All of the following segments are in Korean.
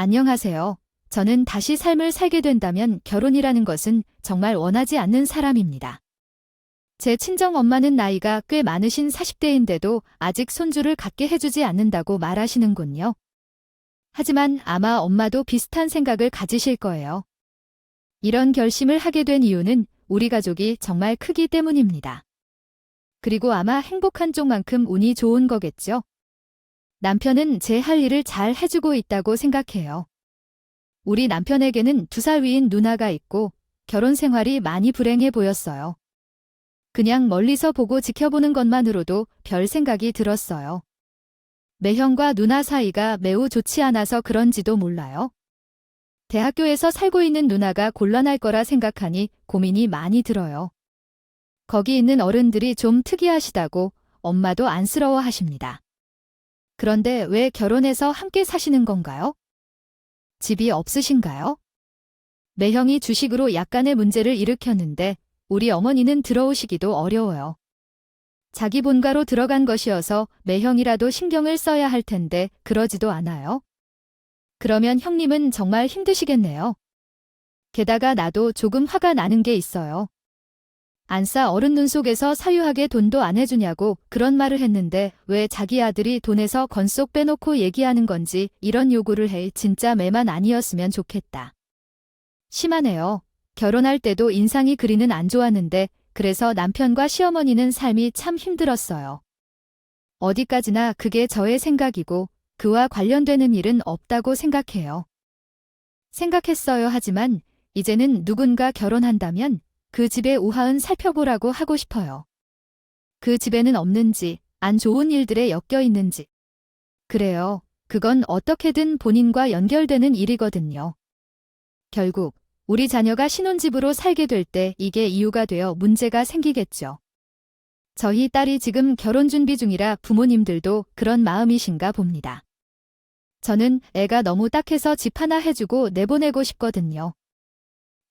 안녕하세요. 저는 다시 삶을 살게 된다면 결혼이라는 것은 정말 원하지 않는 사람입니다. 제 친정 엄마는 나이가 꽤 많으신 40대인데도 아직 손주를 갖게 해주지 않는다고 말하시는군요. 하지만 아마 엄마도 비슷한 생각을 가지실 거예요. 이런 결심을 하게 된 이유는 우리 가족이 정말 크기 때문입니다. 그리고 아마 행복한 쪽만큼 운이 좋은 거겠죠. 남편은 제 할 일을 잘 해주고 있다고 생각해요. 우리 남편에게는 2살 위인 누나가 있고 결혼 생활이 많이 불행해 보였어요. 그냥 멀리서 보고 지켜보는 것만으로도 별 생각이 들었어요. 매형과 누나 사이가 매우 좋지 않아서 그런지도 몰라요. 대학교에서 살고 있는 누나가 곤란할 거라 생각하니 고민이 많이 들어요. 거기 있는 어른들이 좀 특이하시다고 엄마도 안쓰러워 하십니다. 그런데 왜 결혼해서 함께 사시는 건가요? 집이 없으신가요? 매형이 주식으로 약간의 문제를 일으켰는데 우리 어머니는 들어오시기도 어려워요. 자기 본가로 들어간 것이어서 매형이라도 신경을 써야 할 텐데 그러지도 않아요. 그러면 형님은 정말 힘드시겠네요. 게다가 나도 조금 화가 나는 게 있어요. 안싸 어른 눈 속에서 사유하게 돈도 안 해주냐고 그런 말을 했는데 왜 자기 아들이 돈에서 건쏙 빼놓고 얘기하는 건지 이런 요구를 해. 진짜 매만 아니었으면 좋겠다. 심하네요. 결혼할 때도 인상이 그리는 안 좋았는데 그래서 남편과 시어머니는 삶이 참 힘들었어요. 어디까지나 그게 저의 생각이고 그와 관련되는 일은 없다고 생각해요. 생각했어요. 하지만 이제는 누군가 결혼한다면 그 집의 우화은 살펴보라고 하고 싶어요. 그 집에는 없는지, 안 좋은 일들에 엮여 있는지. 그래요. 그건 어떻게든 본인과 연결되는 일이거든요. 결국 우리 자녀가 신혼집으로 살게 될 때 이게 이유가 되어 문제가 생기겠죠. 저희 딸이 지금 결혼 준비 중이라 부모님들도 그런 마음이신가 봅니다. 저는 애가 너무 딱해서 집 하나 해주고 내보내고 싶거든요.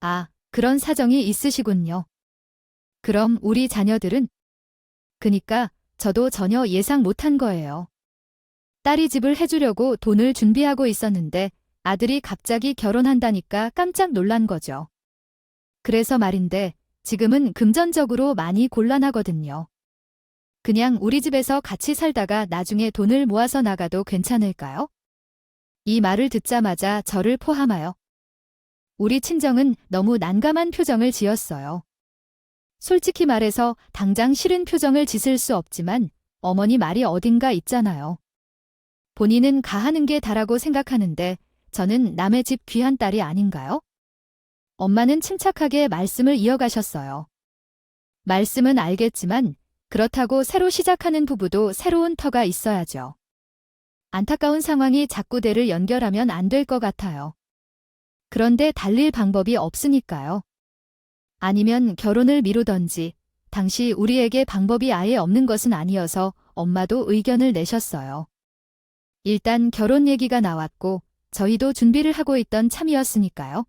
아, 그런 사정이 있으시군요. 그럼 우리 자녀들은? 그니까 저도 전혀 예상 못한 거예요. 딸이 집을 해주려고 돈을 준비하고 있었는데 아들이 갑자기 결혼한다니까 깜짝 놀란 거죠. 그래서 말인데 지금은 금전적으로 많이 곤란하거든요. 그냥 우리 집에서 같이 살다가 나중에 돈을 모아서 나가도 괜찮을까요? 이 말을 듣자마자 저를 포함하여 우리 친정은 너무 난감한 표정을 지었어요. 솔직히 말해서 당장 싫은 표정을 짓을 수 없지만 어머니 말이 어딘가 있잖아요. 본인은 가하는 게 다라고 생각하는데 저는 남의 집 귀한 딸이 아닌가요? 엄마는 침착하게 말씀을 이어가셨어요. 말씀은 알겠지만 그렇다고 새로 시작하는 부부도 새로운 터가 있어야죠. 안타까운 상황이 자꾸 대를 연결하면 안 될 것 같아요. 그런데 달릴 방법이 없으니까요. 아니면 결혼을 미루던지, 당시 우리에게 방법이 아예 없는 것은 아니어서 엄마도 의견을 내셨어요. 일단 결혼 얘기가 나왔고 저희도 준비를 하고 있던 참이었으니까요.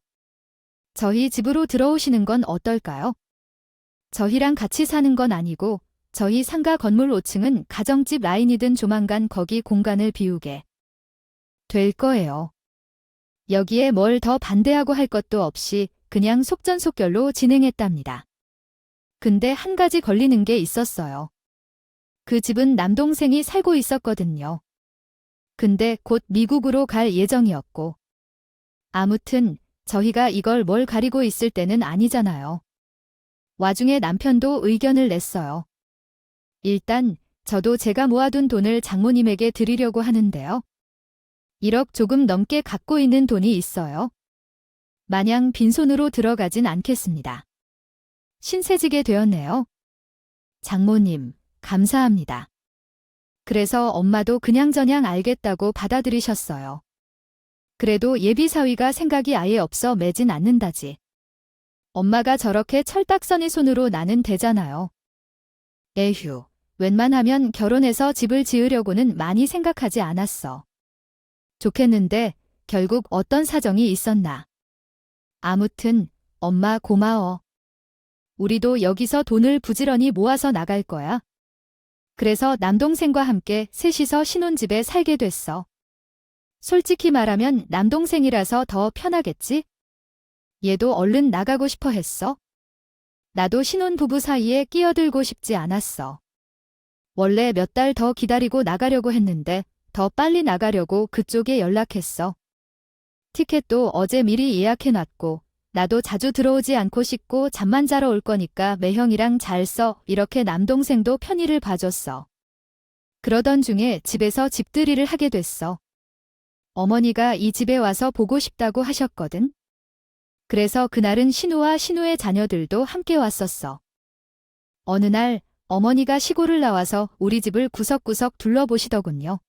저희 집으로 들어오시는 건 어떨까요? 저희랑 같이 사는 건 아니고 저희 상가 건물 5층은 가정집 라인이든 조만간 거기 공간을 비우게 될 거예요. 여기에 뭘 더 반대하고 할 것도 없이 그냥 속전속결로 진행했답니다. 근데 한 가지 걸리는 게 있었어요. 그 집은 남동생이 살고 있었거든요. 근데 곧 미국으로 갈 예정이었고. 아무튼 저희가 이걸 뭘 가리고 있을 때는 아니잖아요. 와중에 남편도 의견을 냈어요. 일단 저도 제가 모아둔 돈을 장모님에게 드리려고 하는데요. 1억 조금 넘게 갖고 있는 돈이 있어요. 마냥 빈손으로 들어가진 않겠습니다. 신세지게 되었네요. 장모님, 감사합니다. 그래서 엄마도 그냥저냥 알겠다고 받아들이셨어요. 그래도 예비 사위가 생각이 아예 없어 매진 않는다지. 엄마가 저렇게 철딱서니 손으로 나는 되잖아요. 에휴, 웬만하면 결혼해서 집을 지으려고는 많이 생각하지 않았어. 좋겠는데 결국 어떤 사정이 있었나. 아무튼 엄마 고마워. 우리도 여기서 돈을 부지런히 모아서 나갈 거야. 그래서 남동생과 함께 셋이서 신혼집에 살게 됐어. 솔직히 말하면 남동생이라서 더 편하겠지? 얘도 얼른 나가고 싶어 했어. 나도 신혼부부 사이에 끼어들고 싶지 않았어. 원래 몇 달 더 기다리고 나가려고 했는데 더 빨리 나가려고 그쪽에 연락했어. 티켓도 어제 미리 예약해놨고 나도 자주 들어오지 않고 씻고 잠만 자러 올 거니까 매형이랑 잘 써. 이렇게 남동생도 편의를 봐줬어. 그러던 중에 집에서 집들이를 하게 됐어. 어머니가 이 집에 와서 보고 싶다고 하셨거든. 그래서 그날은 신우와 신우의 자녀들도 함께 왔었어. 어느 날 어머니가 시골을 나와서 우리 집을 구석구석 둘러보시더군요.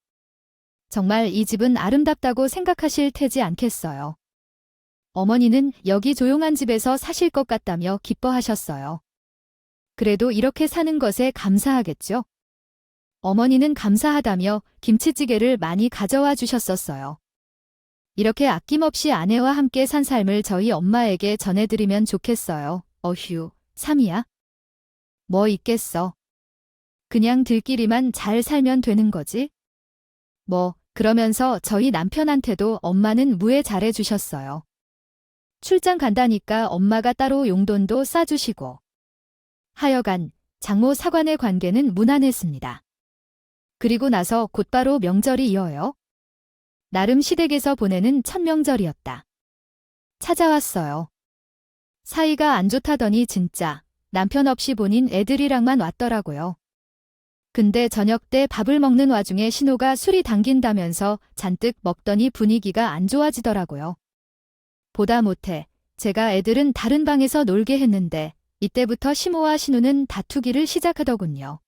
정말 이 집은 아름답다고 생각하실 테지 않겠어요. 어머니는 여기 조용한 집에서 사실 것 같다며 기뻐하셨어요. 그래도 이렇게 사는 것에 감사하겠죠? 어머니는 감사하다며 김치찌개를 많이 가져와 주셨었어요. 이렇게 아낌없이 아내와 함께 산 삶을 저희 엄마에게 전해드리면 좋겠어요. 어휴, 삼이야? 뭐 있겠어. 그냥 들끼리만 잘 살면 되는 거지? 뭐, 그러면서 저희 남편한테도 엄마는 무에 잘해주셨어요. 출장 간다니까 엄마가 따로 용돈도 싸주시고. 하여간 장모 사관의 관계는 무난했습니다. 그리고 나서 곧바로 명절이 이어요. 나름 시댁에서 보내는 첫 명절이었다. 찾아왔어요. 사이가 안 좋다더니 진짜 남편 없이 본인 애들이랑만 왔더라고요. 근데 저녁 때 밥을 먹는 와중에 신우가 술이 당긴다면서 잔뜩 먹더니 분위기가 안 좋아지더라고요. 보다 못해 제가 애들은 다른 방에서 놀게 했는데 이때부터 시모와 신우는 다투기를 시작하더군요.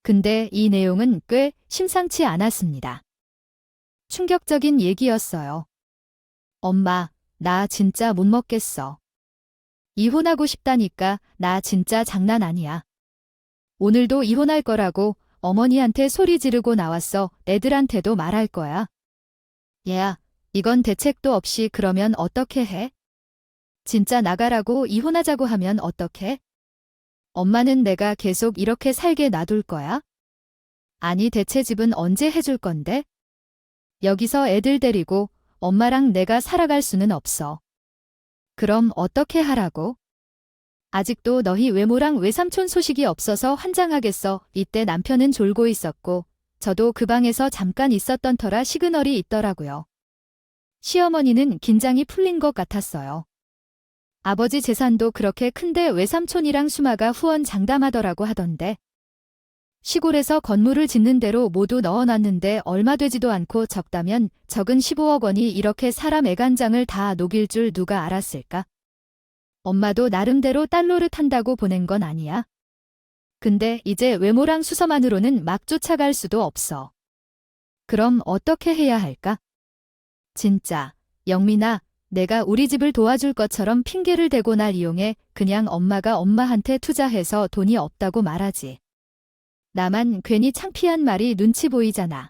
근데 이 내용은 꽤 심상치 않았습니다. 충격적인 얘기였어요. 엄마, 나 진짜 못 먹겠어. 이혼하고 싶다니까. 나 진짜 장난 아니야. 오늘도 이혼할 거라고 어머니한테 소리 지르고 나왔어. 애들한테도 말할 거야. 얘야, 이건 대책도 없이 그러면 어떻게 해? 진짜 나가라고 이혼하자고 하면 어떡해? 엄마는 내가 계속 이렇게 살게 놔둘 거야? 아니 대체 집은 언제 해줄 건데? 여기서 애들 데리고 엄마랑 내가 살아갈 수는 없어. 그럼 어떻게 하라고? 아직도 너희 외모랑 외삼촌 소식이 없어서 환장하겠어. 이때 남편은 졸고 있었고 저도 그 방에서 잠깐 있었던 터라 시그널이 있더라고요. 시어머니는 긴장이 풀린 것 같았어요. 아버지 재산도 그렇게 큰데 외삼촌이랑 수마가 후원 장담하더라고 하던데. 시골에서 건물을 짓는 대로 모두 넣어놨는데 얼마 되지도 않고 적다면 적은 15억 원이 이렇게 사람 애간장을 다 녹일 줄 누가 알았을까? 엄마도 나름대로 딸 노릇한다고 보낸 건 아니야. 근데 이제 외모랑 수서만으로는 막 쫓아갈 수도 없어. 그럼 어떻게 해야 할까? 진짜, 영민아, 내가 우리 집을 도와줄 것처럼 핑계를 대고 날 이용해 그냥 엄마가 엄마한테 투자해서 돈이 없다고 말하지. 나만 괜히 창피한 말이 눈치 보이잖아.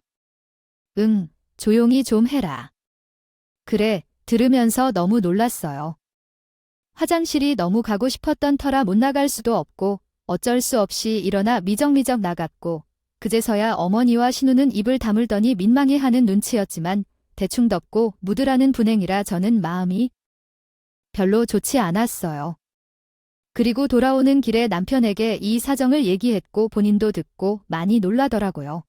응, 조용히 좀 해라. 그래, 들으면서 너무 놀랐어요. 화장실이 너무 가고 싶었던 터라 못 나갈 수도 없고 어쩔 수 없이 일어나 미적미적 나갔고 그제서야 어머니와 신우는 입을 다물더니 민망해하는 눈치였지만 대충 덮고 묻으라는 분행이라 저는 마음이 별로 좋지 않았어요. 그리고 돌아오는 길에 남편에게 이 사정을 얘기했고 본인도 듣고 많이 놀라더라고요.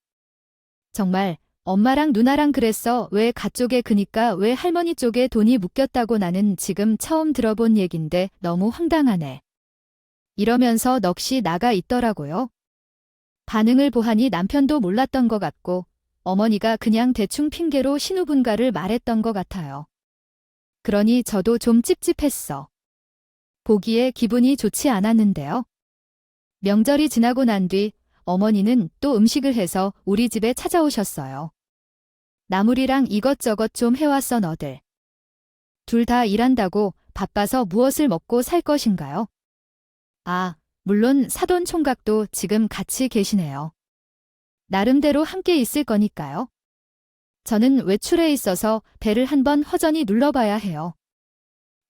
정말 엄마랑 누나랑 그랬어. 왜 가쪽에 그니까 왜 할머니 쪽에 돈이 묶였다고 나는 지금 처음 들어본 얘긴데 너무 황당하네. 이러면서 넋이 나가 있더라고요. 반응을 보하니 남편도 몰랐던 것 같고 어머니가 그냥 대충 핑계로 신우분가를 말했던 것 같아요. 그러니 저도 좀 찝찝했어. 보기에 기분이 좋지 않았는데요. 명절이 지나고 난 뒤 어머니는 또 음식을 해서 우리 집에 찾아오셨어요. 나물이랑 이것저것 좀 해왔어 너들. 둘 다 일한다고 바빠서 무엇을 먹고 살 것인가요? 아, 물론 사돈 총각도 지금 같이 계시네요. 나름대로 함께 있을 거니까요. 저는 외출해 있어서 배를 한번 허전히 눌러봐야 해요.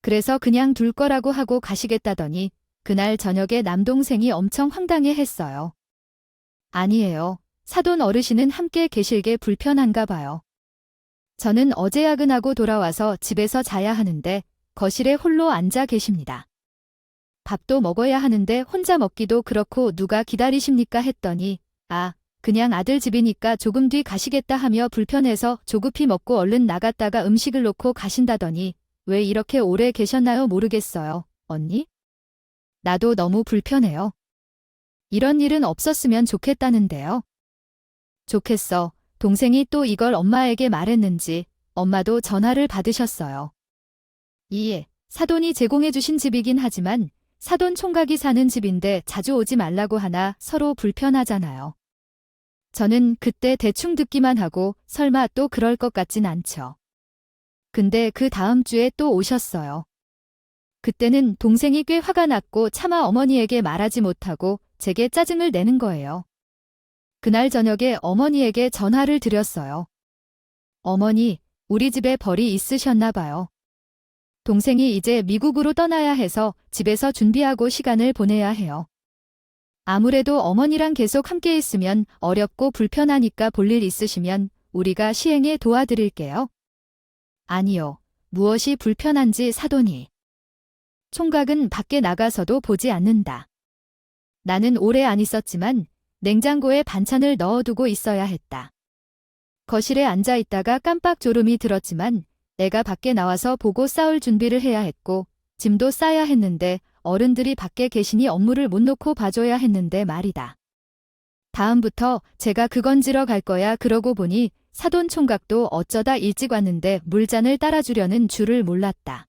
그래서 그냥 둘 거라고 하고 가시겠다더니 그날 저녁에 남동생이 엄청 황당해 했어요. 아니에요. 사돈 어르신은 함께 계실게 불편한가 봐요. 저는 어제 야근하고 돌아와서 집에서 자야 하는데 거실에 홀로 앉아 계십니다. 밥도 먹어야 하는데 혼자 먹기도 그렇고 누가 기다리십니까 했더니 그냥 아들 집이니까 조금 뒤 가시겠다 하며 불편해서 조급히 먹고 얼른 나갔다가 음식을 놓고 가신다더니 왜 이렇게 오래 계셨나요 모르겠어요, 언니? 나도 너무 불편해요. 이런 일은 없었으면 좋겠다는데요. 좋겠어. 동생이 또 이걸 엄마에게 말했는지 엄마도 전화를 받으셨어요. 이에 사돈이 제공해주신 집이긴 하지만 사돈 총각이 사는 집인데 자주 오지 말라고 하나 서로 불편하잖아요. 저는 그때 대충 듣기만 하고 설마 또 그럴 것 같진 않죠. 근데 그 다음 주에 또 오셨어요. 그때는 동생이 꽤 화가 났고 차마 어머니에게 말하지 못하고 제게 짜증을 내는 거예요. 그날 저녁에 어머니에게 전화를 드렸어요. 어머니, 우리 집에 벌이 있으셨나 봐요. 동생이 이제 미국으로 떠나야 해서 집에서 준비하고 시간을 보내야 해요. 아무래도 어머니랑 계속 함께 있으면 어렵고 불편하니까 볼 일 있으시면 우리가 시행에 도와드릴게요. 아니요. 무엇이 불편한지 사돈이. 총각은 밖에 나가서도 보지 않는다. 나는 오래 안 있었지만 냉장고에 반찬을 넣어두고 있어야 했다. 거실에 앉아 있다가 깜빡 졸음이 들었지만 애가 밖에 나와서 보고 싸울 준비를 해야 했고 짐도 싸야 했는데 어른들이 밖에 계시니 업무를 못 놓고 봐줘야 했는데 말이다. 다음부터 제가 그건 지러 갈 거야 그러고 보니 사돈 총각도 어쩌다 일찍 왔는데 물잔을 따라주려는 줄을 몰랐다.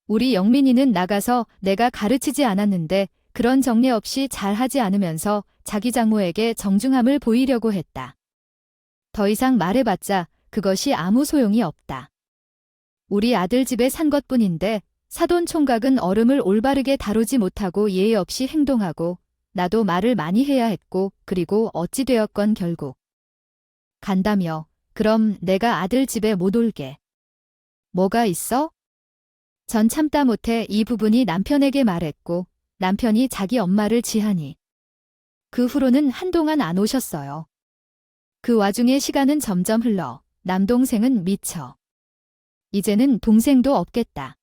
우리 영민이는 나가서 내가 가르치지 않았는데 그런 정례 없이 잘하지 않으면서 자기 장모에게 정중함을 보이려고 했다. 더 이상 말해봤자 그것이 아무 소용이 없다. 우리 아들 집에 산 것뿐인데 사돈 총각은 어름을 올바르게 다루지 못하고 예의 없이 행동하고 나도 말을 많이 해야 했고 그리고 어찌 되었건 결국 간다며 그럼 내가 아들 집에 못 올게. 뭐가 있어? 전 참다 못해 이 부분이 남편에게 말했고 남편이 자기 엄마를 지하니 그 후로는 한동안 안 오셨어요. 그 와중에 시간은 점점 흘러 남동생은 미쳐. 이제는 동생도 없겠다.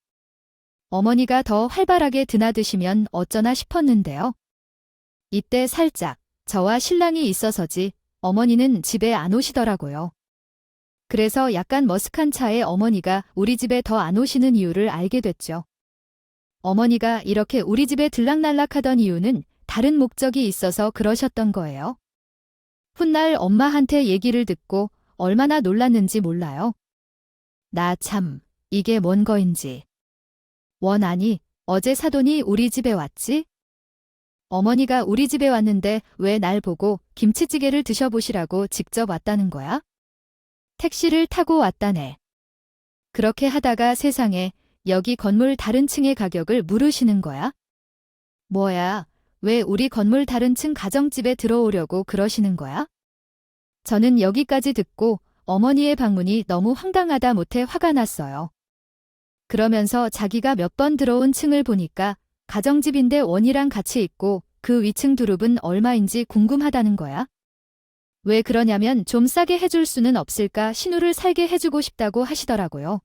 어머니가 더 활발하게 드나드시면 어쩌나 싶었는데요. 이때 살짝 저와 신랑이 있어서지 어머니는 집에 안 오시더라고요. 그래서 약간 머쓱한 차에 어머니가 우리 집에 더 안 오시는 이유를 알게 됐죠. 어머니가 이렇게 우리 집에 들락날락하던 이유는 다른 목적이 있어서 그러셨던 거예요. 훗날 엄마한테 얘기를 듣고 얼마나 놀랐는지 몰라요. 나 참, 이게 뭔 거인지. 원아니, 어제 사돈이 우리 집에 왔지? 어머니가 우리 집에 왔는데 왜 날 보고 김치찌개를 드셔보시라고 직접 왔다는 거야? 택시를 타고 왔다네. 그렇게 하다가 세상에 여기 건물 다른 층의 가격을 물으시는 거야? 뭐야, 왜 우리 건물 다른 층 가정집에 들어오려고 그러시는 거야? 저는 여기까지 듣고 어머니의 방문이 너무 황당하다 못해 화가 났어요. 그러면서 자기가 몇 번 들어온 층을 보니까 가정집인데 원이랑 같이 있고 그 위층 두릅은 얼마인지 궁금하다는 거야. 왜 그러냐면 좀 싸게 해줄 수는 없을까 신우를 살게 해주고 싶다고 하시더라고요.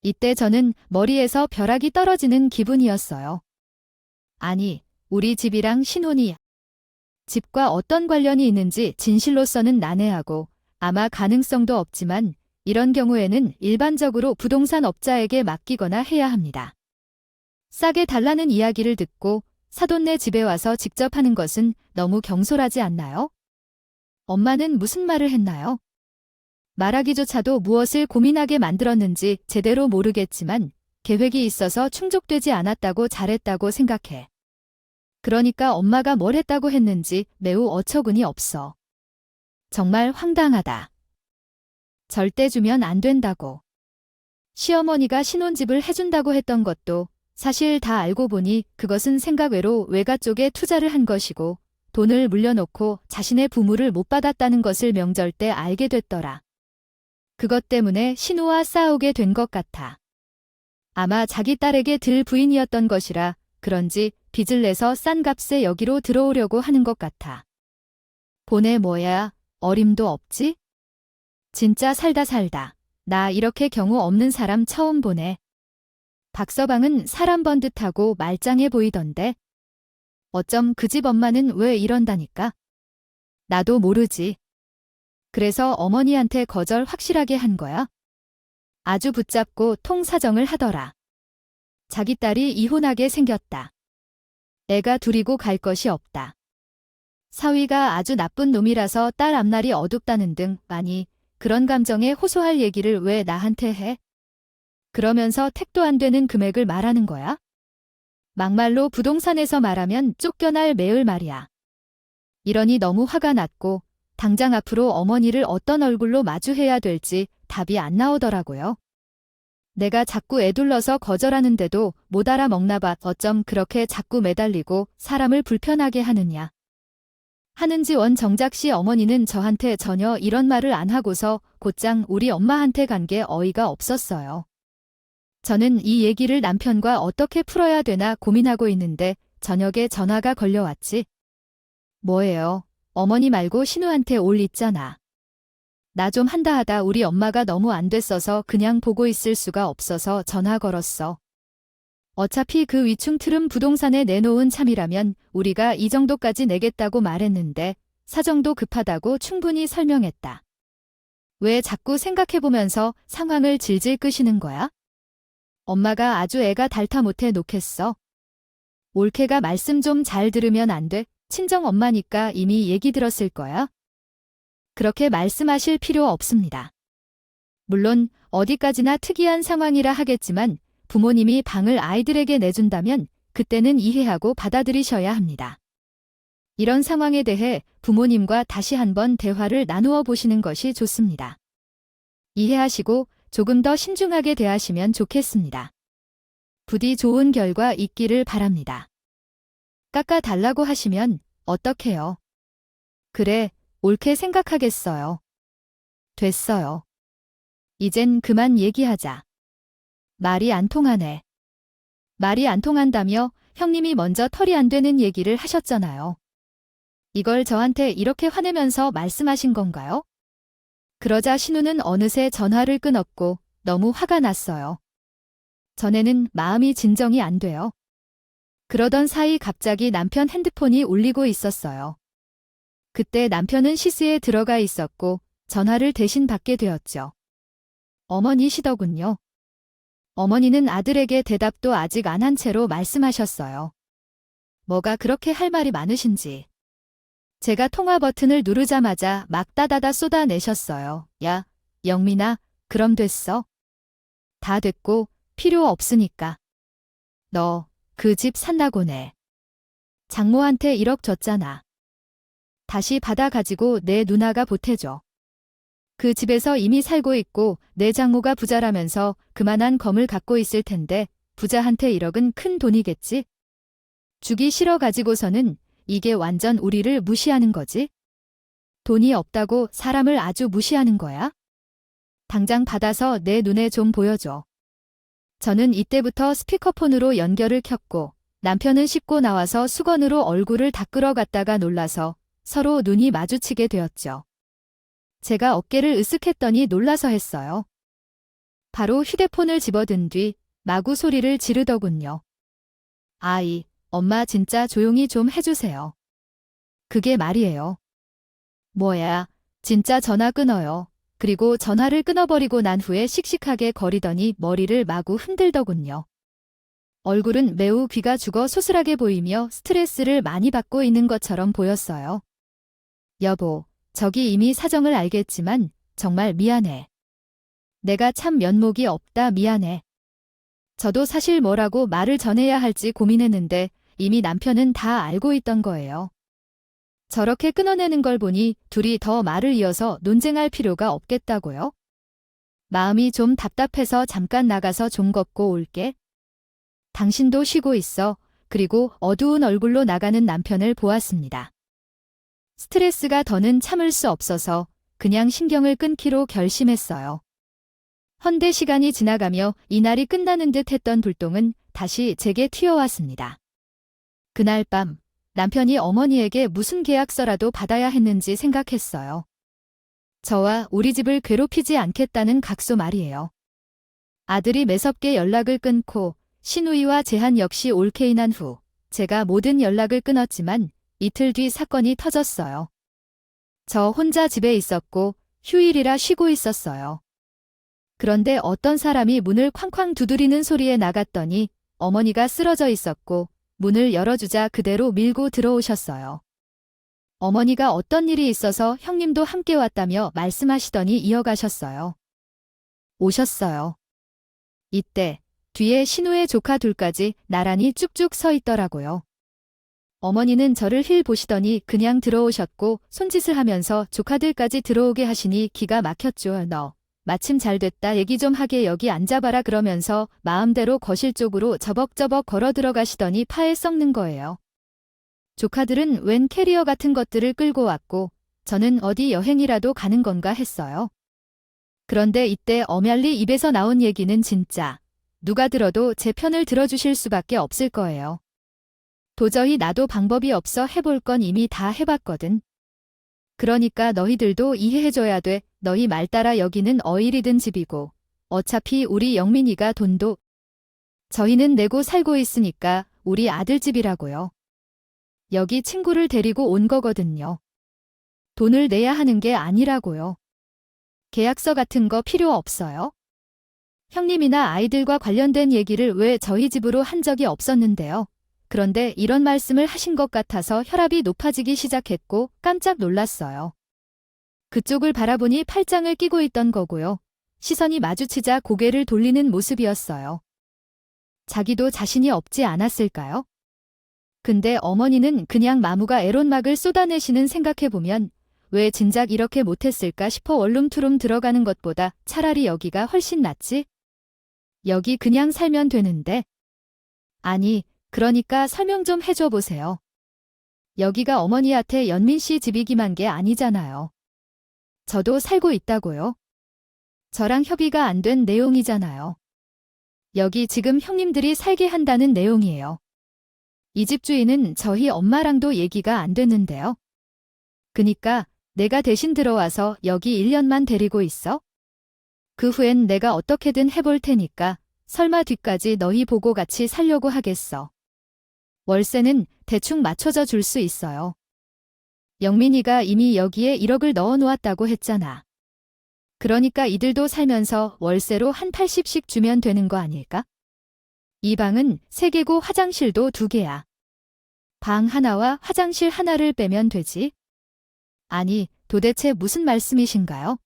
이때 저는 머리에서 벼락이 떨어지는 기분이었어요. 아니, 우리 집이랑 신혼이 집과 어떤 관련이 있는지 진실로서는 난해하고 아마 가능성도 없지만 이런 경우에는 일반적으로 부동산 업자에게 맡기거나 해야 합니다. 싸게 달라는 이야기를 듣고 사돈네 집에 와서 직접 하는 것은 너무 경솔하지 않나요? 엄마는 무슨 말을 했나요? 말하기조차도 무엇을 고민하게 만들었는지 제대로 모르겠지만 계획이 있어서 충족되지 않았다고 잘했다고 생각해. 그러니까 엄마가 뭘 했다고 했는지 매우 어처구니 없어. 정말 황당하다. 절대 주면 안 된다고. 시어머니가 신혼집을 해준다고 했던 것도 사실 다 알고 보니 그것은 생각 외로 외가 쪽에 투자를 한 것이고 돈을 물려놓고 자신의 부모를 못 받았다는 것을 명절 때 알게 됐더라. 그것 때문에 신우와 싸우게 된 것 같아. 아마 자기 딸에게 들 부인이었던 것이라 그런지 빚을 내서 싼 값에 여기로 들어오려고 하는 것 같아. 보내 뭐야, 어림도 없지? 진짜 살다 살다. 나 이렇게 경우 없는 사람 처음 보네. 박서방은 사람 번 듯하고 말짱해 보이던데. 어쩜 그 집 엄마는 왜 이런다니까? 나도 모르지. 그래서 어머니한테 거절 확실하게 한 거야? 아주 붙잡고 통사정을 하더라. 자기 딸이 이혼하게 생겼다. 애가 둘이고 갈 것이 없다. 사위가 아주 나쁜 놈이라서 딸 앞날이 어둡다는 등 아니 그런 감정에 호소할 얘기를 왜 나한테 해? 그러면서 택도 안 되는 금액을 말하는 거야? 막말로 부동산에서 말하면 쫓겨날 매을 말이야. 이러니 너무 화가 났고 당장 앞으로 어머니를 어떤 얼굴로 마주해야 될지 답이 안 나오더라고요. 내가 자꾸 애둘러서 거절하는데도 못 알아먹나 봐. 어쩜 그렇게 자꾸 매달리고 사람을 불편하게 하느냐. 하는지 원 정작 씨 어머니는 저한테 전혀 이런 말을 안 하고서 곧장 우리 엄마한테 간 게 어이가 없었어요. 저는 이 얘기를 남편과 어떻게 풀어야 되나 고민하고 있는데 저녁에 전화가 걸려왔지. 뭐예요? 어머니 말고 신우한테 올 있잖아. 나 좀 한다 하다 우리 엄마가 너무 안 됐어서 그냥 보고 있을 수가 없어서 전화 걸었어. 어차피 그 위충트름 부동산에 내놓은 참이라면 우리가 이 정도까지 내겠다고 말했는데 사정도 급하다고 충분히 설명했다. 왜 자꾸 생각해보면서 상황을 질질 끄시는 거야? 엄마가 아주 애가 달타 못해 놓겠어. 올케가 말씀 좀 잘 들으면 안 돼? 친정 엄마니까 이미 얘기 들었을 거야. 그렇게 말씀하실 필요 없습니다. 물론 어디까지나 특이한 상황이라 하겠지만 부모님이 방을 아이들에게 내준다면 그때는 이해하고 받아들이셔야 합니다. 이런 상황에 대해 부모님과 다시 한번 대화를 나누어 보시는 것이 좋습니다. 이해하시고 조금 더 신중하게 대하시면 좋겠습니다. 부디 좋은 결과 있기를 바랍니다. 깎아달라고 하시면 어떡해요? 그래, 옳게 생각하겠어요. 됐어요. 이젠 그만 얘기하자. 말이 안 통하네. 말이 안 통한다며 형님이 먼저 털이 안 되는 얘기를 하셨잖아요. 이걸 저한테 이렇게 화내면서 말씀하신 건가요? 그러자 신우는 어느새 전화를 끊었고 너무 화가 났어요. 전에는 마음이 진정이 안 돼요. 그러던 사이 갑자기 남편 핸드폰이 울리고 있었어요. 그때 남편은 시스에 들어가 있었고 전화를 대신 받게 되었죠. 어머니시더군요. 어머니는 아들에게 대답도 아직 안 한 채로 말씀하셨어요. 뭐가 그렇게 할 말이 많으신지. 제가 통화 버튼을 누르자마자 막 따다다 쏟아내셨어요. 야, 영민아, 그럼 됐어. 다 됐고 필요 없으니까. 너 그 집 산다고네. 장모한테 1억 줬잖아. 다시 받아가지고 내 누나가 보태줘. 그 집에서 이미 살고 있고 내 장모가 부자라면서 그만한 검을 갖고 있을 텐데 부자한테 1억은 큰 돈이겠지? 주기 싫어 가지고서는 이게 완전 우리를 무시하는 거지? 돈이 없다고 사람을 아주 무시하는 거야? 당장 받아서 내 눈에 좀 보여줘. 저는 이때부터 스피커폰으로 연결을 켰고 남편은 씻고 나와서 수건으로 얼굴을 닦으러 갔다가 놀라서 서로 눈이 마주치게 되었죠. 제가 어깨를 으쓱했더니 놀라서 했어요. 바로 휴대폰을 집어든 뒤 마구 소리를 지르더군요. 아이, 엄마 진짜 조용히 좀 해주세요. 그게 말이에요. 뭐야, 진짜 전화 끊어요. 그리고 전화를 끊어버리고 난 후에 씩씩하게 거리더니 머리를 마구 흔들더군요. 얼굴은 매우 귀가 죽어 소슬하게 보이며 스트레스를 많이 받고 있는 것처럼 보였어요. 여보, 저기 이미 사정을 알겠지만 정말 미안해. 내가 참 면목이 없다 미안해. 저도 사실 뭐라고 말을 전해야 할지 고민했는데 이미 남편은 다 알고 있던 거예요. 저렇게 끊어내는 걸 보니 둘이 더 말을 이어서 논쟁할 필요가 없겠다고요? 마음이 좀 답답해서 잠깐 나가서 좀 걷고 올게. 당신도 쉬고 있어. 그리고 어두운 얼굴로 나가는 남편을 보았습니다. 스트레스가 더는 참을 수 없어서 그냥 신경을 끊기로 결심했어요. 헌데 시간이 지나가며 이날이 끝나는 듯 했던 불똥은 다시 제게 튀어왔습니다. 그날 밤 남편이 어머니에게 무슨 계약서라도 받아야 했는지 생각했어요. 저와 우리 집을 괴롭히지 않겠다는 각서 말이에요. 아들이 매섭게 연락을 끊고 신우이와 제한 역시 올케인한 후 제가 모든 연락을 끊었지만 이틀 뒤 사건이 터졌어요. 저 혼자 집에 있었고 휴일이라 쉬고 있었어요. 그런데 어떤 사람이 문을 쾅쾅 두드리는 소리에 나갔더니 어머니가 쓰러져 있었고 문을 열어주자 그대로 밀고 들어오셨어요. 어머니가 어떤 일이 있어서 형님도 함께 왔다며 말씀하시더니 이어가셨어요. 오셨어요. 이때 뒤에 신우의 조카 둘까지 나란히 쭉쭉 서 있더라고요. 어머니는 저를 힐 보시더니 그냥 들어오셨고 손짓을 하면서 조카들까지 들어오게 하시니 기가 막혔죠. 너 마침 잘 됐다. 얘기 좀 하게 여기 앉아봐라 그러면서 마음대로 거실 쪽으로 저벅저벅 걸어 들어가시더니 파에 썩는 거예요. 조카들은 웬 캐리어 같은 것들을 끌고 왔고 저는 어디 여행이라도 가는 건가 했어요. 그런데 이때 엄얄리 입에서 나온 얘기는 진짜 누가 들어도 제 편을 들어주실 수밖에 없을 거예요. 도저히 나도 방법이 없어 해볼 건 이미 다 해봤거든. 그러니까 너희들도 이해해줘야 돼. 너희 말 따라 여기는 어일이 든 집이고 어차피 우리 영민이가 돈도 저희는 내고 살고 있으니까 우리 아들 집이라고요. 여기 친구를 데리고 온 거거든요. 돈을 내야 하는 게 아니라고요. 계약서 같은 거 필요 없어요? 형님이나 아이들과 관련된 얘기를 왜 저희 집으로 한 적이 없었는데요. 그런데 이런 말씀을 하신 것 같아서 혈압이 높아지기 시작했고 깜짝 놀랐어요. 그쪽을 바라보니 팔짱을 끼고 있던 거고요. 시선이 마주치자 고개를 돌리는 모습이었어요. 자기도 자신이 없지 않았을까요? 근데 어머니는 그냥 마무가 애론막을 쏟아내시는 생각해보면 왜 진작 이렇게 못했을까 싶어 원룸투룸 들어가는 것보다 차라리 여기가 훨씬 낫지? 여기 그냥 살면 되는데. 아니, 그러니까 설명 좀 해줘 보세요. 여기가 어머니한테 연민 씨 집이기만 게 아니잖아요. 저도 살고 있다고요. 저랑 협의가 안 된 내용이잖아요. 여기 지금 형님들이 살게 한다는 내용이에요. 이 집 주인은 저희 엄마랑도 얘기가 안 됐는데요. 그니까 내가 대신 들어와서 여기 1년만 데리고 있어? 그 후엔 내가 어떻게든 해볼 테니까 설마 뒤까지 너희 보고 같이 살려고 하겠어. 월세는 대충 맞춰져 줄 수 있어요. 영민이가 이미 여기에 1억을 넣어 놓았다고 했잖아. 그러니까 이들도 살면서 월세로 한 80씩 주면 되는 거 아닐까? 이 방은 3개고 화장실도 2개야. 방 하나와 화장실 하나를 빼면 되지. 아니, 도대체 무슨 말씀이신가요?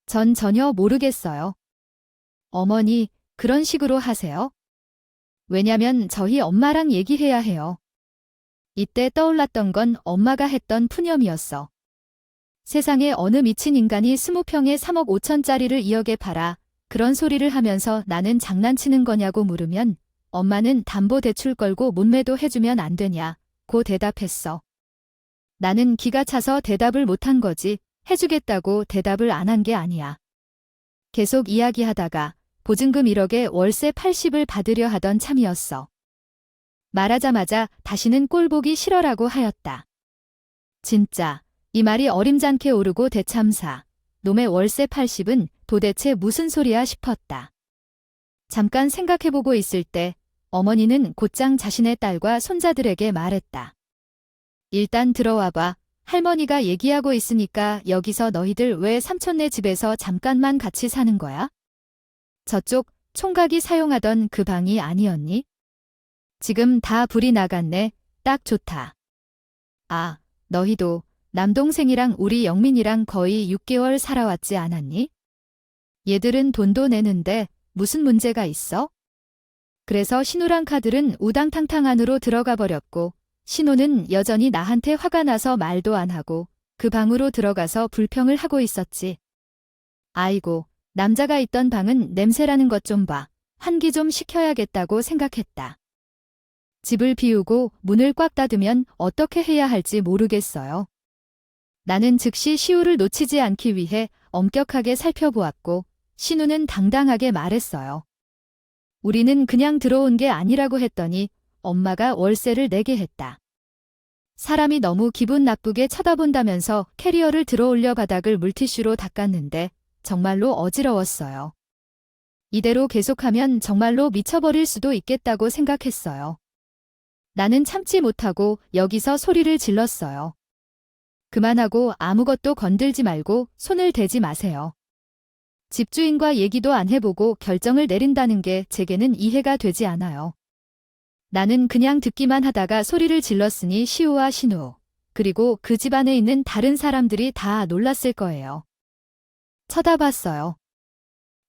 전 전혀 모르겠어요. 어머니, 그런 식으로 하세요? 왜냐면 저희 엄마랑 얘기해야 해요. 이때 떠올랐던 건 엄마가 했던 푸념이었어. 세상에 어느 미친 인간이 20평에 3억 5천짜리를 2억에 팔아 그런 소리를 하면서 나는 장난치는 거냐고 물으면 엄마는 담보대출 걸고 못매도 해주면 안 되냐고 대답했어. 나는 기가 차서 대답을 못한 거지 해주겠다고 대답을 안 한 게 아니야. 계속 이야기하다가 보증금 1억에 월세 80을 받으려 하던 참이었어. 말하자마자 다시는 꼴보기 싫어라고 하였다. 진짜 이 말이 어림장케 오르고 대참사. 놈의 월세 80은 도대체 무슨 소리야 싶었다. 잠깐 생각해보고 있을 때 어머니는 곧장 자신의 딸과 손자들에게 말했다. 일단 들어와봐. 할머니가 얘기하고 있으니까 여기서 너희들 왜 삼촌네 집에서 잠깐만 같이 사는 거야? 저쪽 총각이 사용하던 그 방이 아니었니? 지금 다 불이 나갔네. 딱 좋다. 아, 너희도 남동생이랑 우리 영민이랑 거의 6개월 살아왔지 않았니? 얘들은 돈도 내는데 무슨 문제가 있어? 그래서 신우랑 카들은 우당탕탕 안으로 들어가 버렸고 신우는 여전히 나한테 화가 나서 말도 안 하고 그 방으로 들어가서 불평을 하고 있었지. 아이고, 남자가 있던 방은 냄새라는 것 좀 봐. 환기 좀 시켜야겠다고 생각했다. 집을 비우고 문을 꽉 닫으면 어떻게 해야 할지 모르겠어요. 나는 즉시 시우를 놓치지 않기 위해 엄격하게 살펴보았고 신우는 당당하게 말했어요. 우리는 그냥 들어온 게 아니라고 했더니 엄마가 월세를 내게 했다. 사람이 너무 기분 나쁘게 쳐다본다면서 캐리어를 들어올려 바닥을 물티슈로 닦았는데 정말로 어지러웠어요. 이대로 계속하면 정말로 미쳐버릴 수도 있겠다고 생각했어요. 나는 참지 못하고 여기서 소리를 질렀어요. 그만하고 아무것도 건들지 말고 손을 대지 마세요. 집주인과 얘기도 안 해보고 결정을 내린다는 게 제게는 이해가 되지 않아요. 나는 그냥 듣기만 하다가 소리를 질렀으니 시우와 신우, 그리고 그 집안에 있는 다른 사람들이 다 놀랐을 거예요. 쳐다봤어요.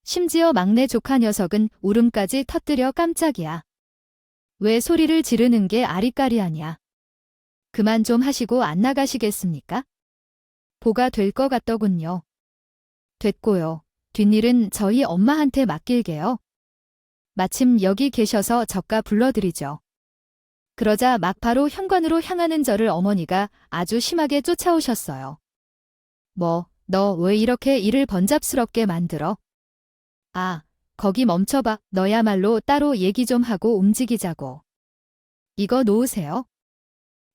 심지어 막내 조카 녀석은 울음까지 터뜨려 깜짝이야. 왜 소리를 지르는 게 아리까리하냐. 그만 좀 하시고 안 나가시겠습니까? 보가 될 것 같더군요. 됐고요. 뒷일은 저희 엄마한테 맡길게요. 마침 여기 계셔서 저가 불러드리죠. 그러자 막바로 현관으로 향하는 저를 어머니가 아주 심하게 쫓아오셨어요. 뭐, 너 왜 이렇게 일을 번잡스럽게 만들어? 아, 거기 멈춰봐. 너야말로 따로 얘기 좀 하고 움직이자고. 이거 놓으세요.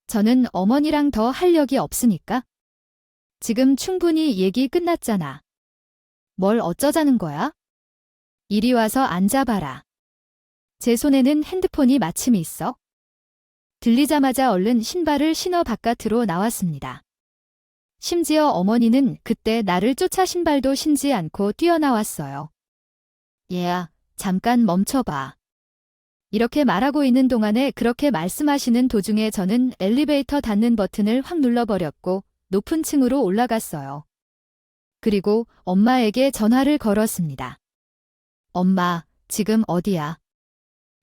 저는 어머니랑 더 할 역이 없으니까. 지금 충분히 얘기 끝났잖아. 뭘 어쩌자는 거야? 이리 와서 앉아봐라. 제 손에는 핸드폰이 마침 있어. 들리자마자 얼른 신발을 신어 바깥으로 나왔습니다. 심지어 어머니는 그때 나를 쫓아 신발도 신지 않고 뛰어나왔어요. 얘야, 잠깐 멈춰봐. 이렇게 말하고 있는 동안에 그렇게 말씀하시는 도중에 저는 엘리베이터 닫는 버튼을 확 눌러버렸고 높은 층으로 올라갔어요. 그리고 엄마에게 전화를 걸었습니다. 엄마, 지금 어디야?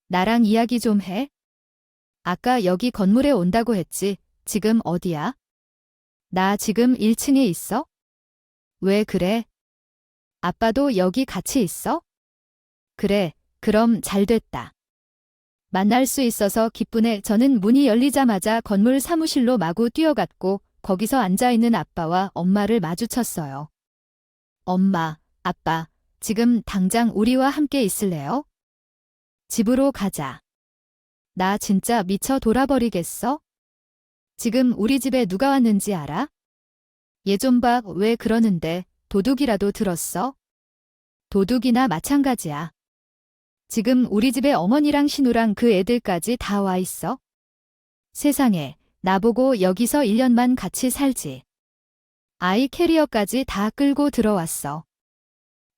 나랑 이야기 좀 해? 아까 여기 건물에 온다고 했지. 지금 어디야? 나 지금 1층에 있어? 왜 그래? 아빠도 여기 같이 있어? 그래, 그럼 잘 됐다. 만날 수 있어서 기쁘네. 저는 문이 열리자마자 건물 사무실로 마구 뛰어갔고 거기서 앉아있는 아빠와 엄마를 마주쳤어요. 엄마, 아빠, 지금 당장 우리와 함께 있을래요? 집으로 가자. 나 진짜 미쳐 돌아버리겠어? 지금 우리 집에 누가 왔는지 알아? 얘 좀 봐. 왜 그러는데 도둑이라도 들었어? 도둑이나 마찬가지야. 지금 우리 집에 어머니랑 신우랑 그 애들까지 다 와 있어. 세상에, 나보고 여기서 1년만 같이 살지. 아이 캐리어까지 다 끌고 들어왔어.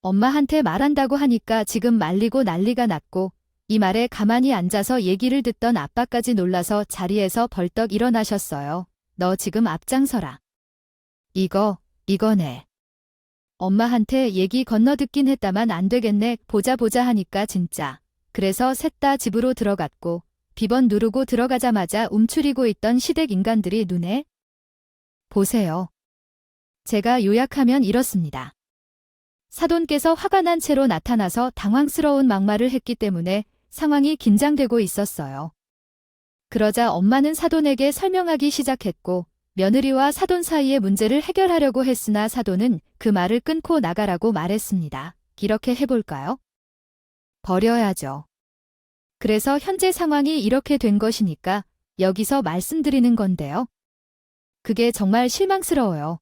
엄마한테 말한다고 하니까 지금 말리고 난리가 났고 이 말에 가만히 앉아서 얘기를 듣던 아빠까지 놀라서 자리에서 벌떡 일어나셨어요. 너 지금 앞장서라. 이거네. 엄마한테 얘기 건너듣긴 했다만 안 되겠네. 보자 하니까 진짜. 그래서 셋 다 집으로 들어갔고 비번 누르고 들어가자마자 움츠리고 있던 시댁 인간들이 눈에 보세요. 제가 요약하면 이렇습니다. 사돈께서 화가 난 채로 나타나서 당황스러운 막말을 했기 때문에 상황이 긴장되고 있었어요. 그러자 엄마는 사돈에게 설명하기 시작했고 며느리와 사돈 사이의 문제를 해결하려고 했으나 사돈은 그 말을 끊고 나가라고 말했습니다. 이렇게 해볼까요? 버려야죠. 그래서 현재 상황이 이렇게 된 것이니까 여기서 말씀드리는 건데요. 그게 정말 실망스러워요.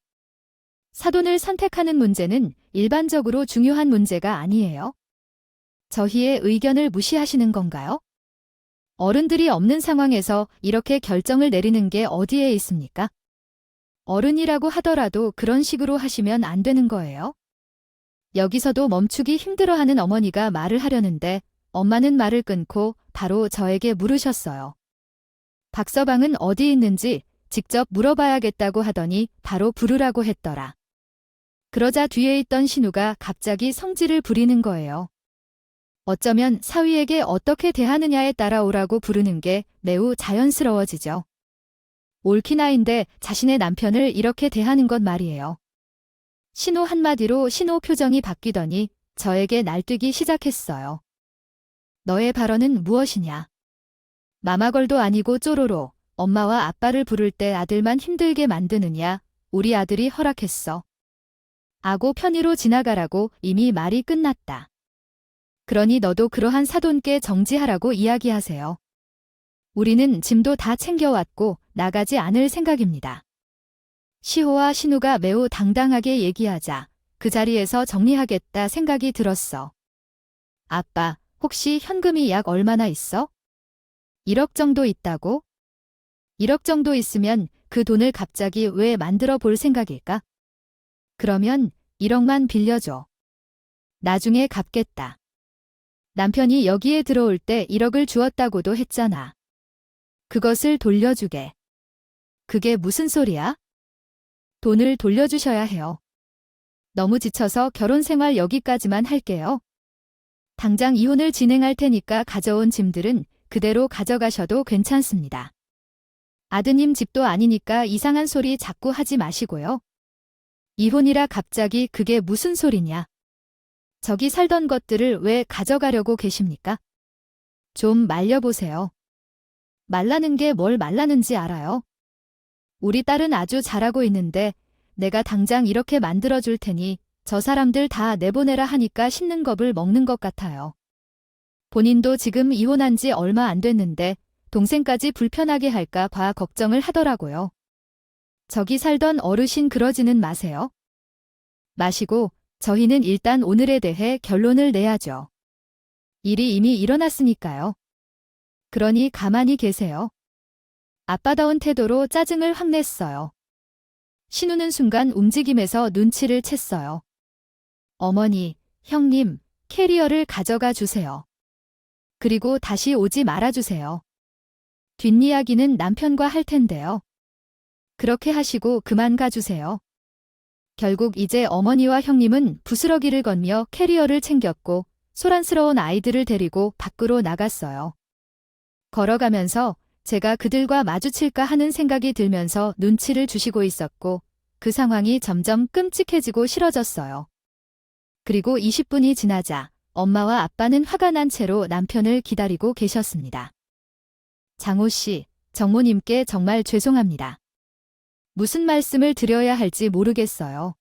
사돈을 선택하는 문제는 일반적으로 중요한 문제가 아니에요. 저희의 의견을 무시하시는 건가요? 어른들이 없는 상황에서 이렇게 결정을 내리는 게 어디에 있습니까? 어른이라고 하더라도 그런 식으로 하시면 안 되는 거예요. 여기서도 멈추기 힘들어하는 어머니가 말을 하려는데 엄마는 말을 끊고 바로 저에게 물으셨어요. 박서방은 어디 있는지 직접 물어봐야겠다고 하더니 바로 부르라고 했더라. 그러자 뒤에 있던 신우가 갑자기 성질을 부리는 거예요. 어쩌면 사위에게 어떻게 대하느냐에 따라 오라고 부르는 게 매우 자연스러워지죠. 옳기나인데 자신의 남편을 이렇게 대하는 것 말이에요. 신우 한마디로 신우 표정이 바뀌더니 저에게 날뛰기 시작했어요. 너의 발언은 무엇이냐? 마마걸도 아니고 쪼로로 엄마와 아빠를 부를 때 아들만 힘들게 만드느냐? 우리 아들이 허락했어. 아고 편의로 지나가라고 이미 말이 끝났다. 그러니 너도 그러한 사돈께 정지하라고 이야기하세요. 우리는 짐도 다 챙겨왔고 나가지 않을 생각입니다. 시호와 신우가 매우 당당하게 얘기하자 그 자리에서 정리하겠다 생각이 들었어. 아빠, 혹시 현금이 약 얼마나 있어? 1억 정도 있다고? 1억 정도 있으면 그 돈을 갑자기 왜 만들어 볼 생각일까? 그러면 1억만 빌려줘. 나중에 갚겠다. 남편이 여기에 들어올 때 1억을 주었다고도 했잖아. 그것을 돌려주게. 그게 무슨 소리야? 돈을 돌려주셔야 해요. 너무 지쳐서 결혼 생활 여기까지만 할게요. 당장 이혼을 진행할 테니까 가져온 짐들은 그대로 가져가셔도 괜찮습니다. 아드님 집도 아니니까 이상한 소리 자꾸 하지 마시고요. 이혼이라 갑자기 그게 무슨 소리냐? 저기 살던 것들을 왜 가져가려고 계십니까? 좀 말려보세요. 말라는 게 뭘 말라는지 알아요? 우리 딸은 아주 잘하고 있는데 내가 당장 이렇게 만들어줄 테니 저 사람들 다 내보내라 하니까 씹는 겁을 먹는 것 같아요. 본인도 지금 이혼한 지 얼마 안 됐는데 동생까지 불편하게 할까 봐 걱정을 하더라고요. 저기 살던 어르신 그러지는 마세요. 마시고 저희는 일단 오늘에 대해 결론을 내야죠. 일이 이미 일어났으니까요. 그러니 가만히 계세요. 아빠다운 태도로 짜증을 확 냈어요. 신우는 순간 움직임에서 눈치를 챘어요. 어머니, 형님, 캐리어를 가져가 주세요. 그리고 다시 오지 말아주세요. 뒷이야기는 남편과 할 텐데요. 그렇게 하시고 그만 가주세요. 결국 이제 어머니와 형님은 부스러기를 건며 캐리어를 챙겼고 소란스러운 아이들을 데리고 밖으로 나갔어요. 걸어가면서 제가 그들과 마주칠까 하는 생각이 들면서 눈치를 주시고 있었고 그 상황이 점점 끔찍해지고 싫어졌어요. 그리고 20분이 지나자 엄마와 아빠는 화가 난 채로 남편을 기다리고 계셨습니다. 장호 씨, 정모님께 정말 죄송합니다. 무슨 말씀을 드려야 할지 모르겠어요.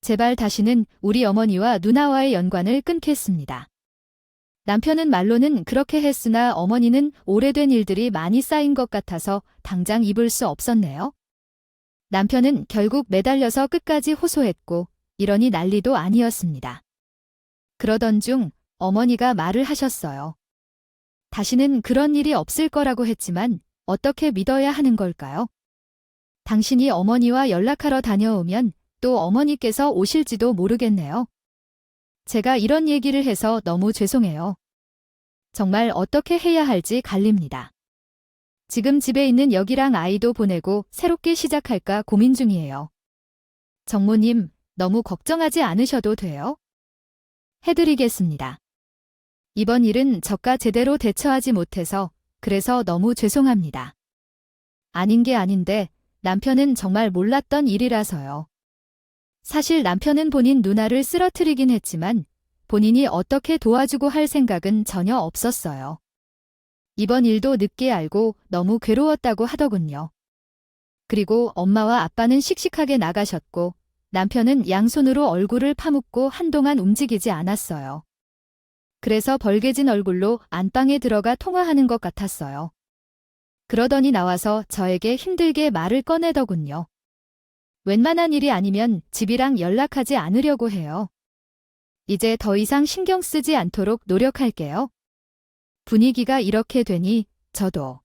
제발 다시는 우리 어머니와 누나와의 연관을 끊겠습니다. 남편은 말로는 그렇게 했으나 어머니는 오래된 일들이 많이 쌓인 것 같아서 당장 입을 수 없었네요. 남편은 결국 매달려서 끝까지 호소했고 이러니 난리도 아니었습니다. 그러던 중 어머니가 말을 하셨어요. 다시는 그런 일이 없을 거라고 했지만 어떻게 믿어야 하는 걸까요? 당신이 어머니와 연락하러 다녀오면 또 어머니께서 오실지도 모르겠네요. 제가 이런 얘기를 해서 너무 죄송해요. 정말 어떻게 해야 할지 갈립니다. 지금 집에 있는 여기랑 아이도 보내고 새롭게 시작할까 고민 중이에요. 정모님, 너무 걱정하지 않으셔도 돼요. 해드리겠습니다. 이번 일은 저가 제대로 대처하지 못해서 그래서 너무 죄송합니다. 아닌 게 아닌데 남편은 정말 몰랐던 일이라서요. 사실 남편은 본인 누나를 쓰러뜨리긴 했지만 본인이 어떻게 도와주고 할 생각은 전혀 없었어요. 이번 일도 늦게 알고 너무 괴로웠다고 하더군요. 그리고 엄마와 아빠는 씩씩하게 나가셨고 남편은 양손으로 얼굴을 파묻고 한동안 움직이지 않았어요. 그래서 벌개진 얼굴로 안방에 들어가 통화하는 것 같았어요. 그러더니 나와서 저에게 힘들게 말을 꺼내더군요. 웬만한 일이 아니면 집이랑 연락하지 않으려고 해요. 이제 더 이상 신경 쓰지 않도록 노력할게요. 분위기가 이렇게 되니 저도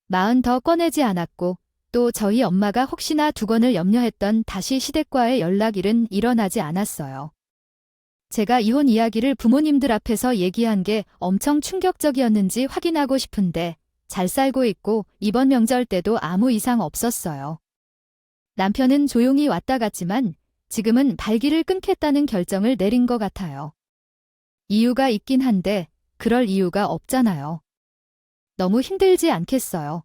마흔 더 꺼내지 않았고 또 저희 엄마가 혹시나 두건을 염려했던 다시 시댁과의 연락일은 일어나지 않았어요. 제가 이혼 이야기를 부모님들 앞에서 얘기한 게 엄청 충격적이었는지 확인하고 싶은데 잘 살고 있고 이번 명절 때도 아무 이상 없었어요. 남편은 조용히 왔다 갔지만 지금은 발기를 끊겠다는 결정을 내린 것 같아요. 이유가 있긴 한데 그럴 이유가 없잖아요. 너무 힘들지 않겠어요.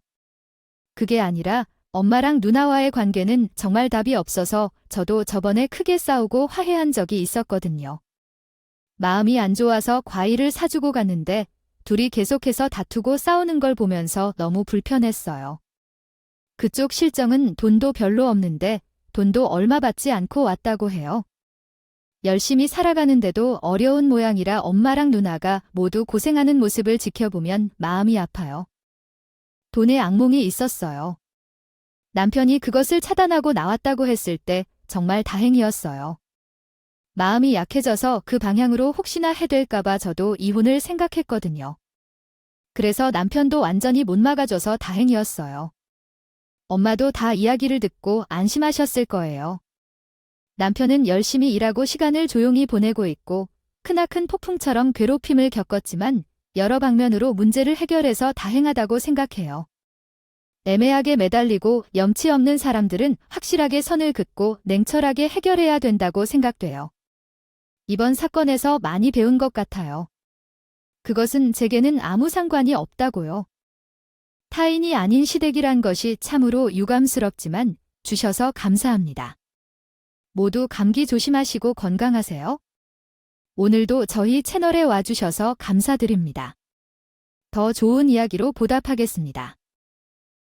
그게 아니라 엄마랑 누나와의 관계는 정말 답이 없어서 저도 저번에 크게 싸우고 화해한 적이 있었거든요. 마음이 안 좋아서 과일을 사주고 갔는데 둘이 계속해서 다투고 싸우는 걸 보면서 너무 불편했어요. 그쪽 실정은 돈도 별로 없는데 돈도 얼마 받지 않고 왔다고 해요. 열심히 살아가는데도 어려운 모양이라 엄마랑 누나가 모두 고생하는 모습을 지켜보면 마음이 아파요. 돈의 악몽이 있었어요. 남편이 그것을 차단하고 나왔다고 했을 때 정말 다행이었어요. 마음이 약해져서 그 방향으로 혹시나 해댈까봐 저도 이혼을 생각했거든요. 그래서 남편도 완전히 못 막아줘서 다행이었어요. 엄마도 다 이야기를 듣고 안심하셨을 거예요. 남편은 열심히 일하고 시간을 조용히 보내고 있고 크나큰 폭풍처럼 괴롭힘을 겪었지만 여러 방면으로 문제를 해결해서 다행하다고 생각해요. 애매하게 매달리고 염치 없는 사람들은 확실하게 선을 긋고 냉철하게 해결해야 된다고 생각돼요. 이번 사건에서 많이 배운 것 같아요. 그것은 제게는 아무 상관이 없다고요. 타인이 아닌 시댁이란 것이 참으로 유감스럽지만 주셔서 감사합니다. 모두 감기 조심하시고 건강하세요. 오늘도 저희 채널에 와주셔서 감사드립니다. 더 좋은 이야기로 보답하겠습니다.